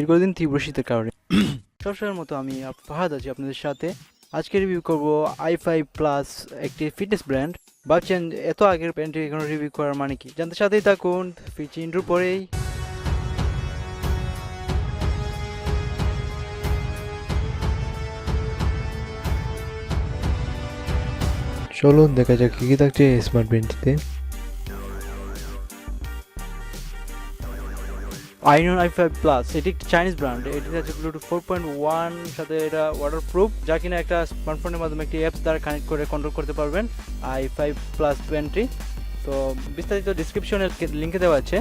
দীর্ঘদিন তীব্র শীতের কারণে সবসময়ের মতো আমি ফাহাদ আছি আপনাদের সাথে। আজকে রিভিউ করব i5 প্লাস, একটি ফিটনেস ব্র্যান্ড। ভাবছেন এত আগের ব্র্যান্ডটি এখন রিভিউ করার মানে কি? জানতে সাথেই থাকুন, ফিচি ইন্ট্রো পরেই। চলো দেখা যাক কি কি থাকছে স্মার্ট ব্র্যান্ডটিতে। i5 প্লাস এটি একটি চাইনিজ ব্র্যান্ড। এটি আছে ব্লুটুথ 4.1 সাথে এটা ওয়াটারপ্রুফ, যা কিনা একটা স্মার্টফোনের মাধ্যমে একটি অ্যাপস দ্বারা কানেক্ট করে কন্ট্রোল করতে পারবেন i5 প্লাস ব্র্যান্ডটি। তো বিস্তারিত ডিসক্রিপশনের লিঙ্কে দেওয়া আছে।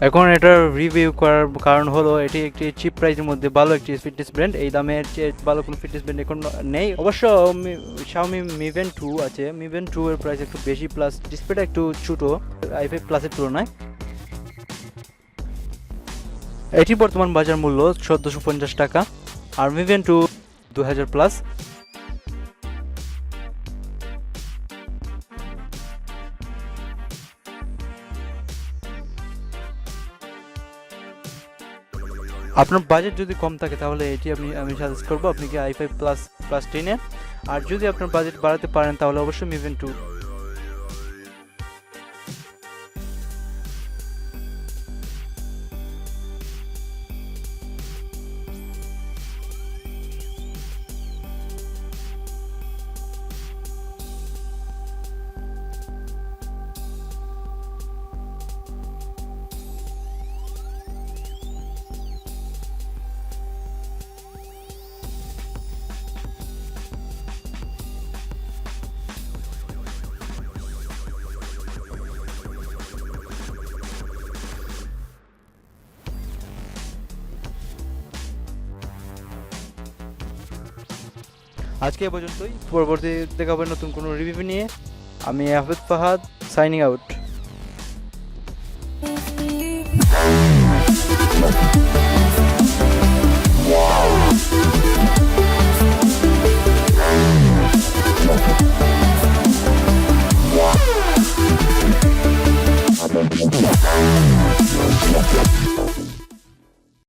এখন এটার রিভিউ করার কারণ হলো এটি একটি চিপ প্রাইসের মধ্যে ভালো একটি ফিটনেস ব্র্যান্ড। এই দামের চেয়ে ভালো কোনো ফিটনেস ব্র্যান্ড এখন নেই। অবশ্য Xiaomi Mi Band 2 আছে। Mi Band 2 এর প্রাইস একটু বেশি, প্লাস ডিসপ্লেটা একটু ছোট i5 প্লাসের তুলনায়। এটি বর্তমান বাজার মূল্য 1450 টাকা, আর Mi Band 2 2000 প্লাস। আপনার বাজেট যদি কম থাকে তাহলে এটি আমি সাজেস্ট করবো আপনাকে i5 প্লাস নেন। আর যদি আপনার বাজেট বাড়াতে পারেন তাহলে অবশ্যই Mi Band 2। আজকে এ পর্যন্তই, পরবর্তী দেখা হবে নতুন কোনো রিভিউ নিয়ে। আমি হাফেজ ফাহাদ, সাইনিং আউট। Wow.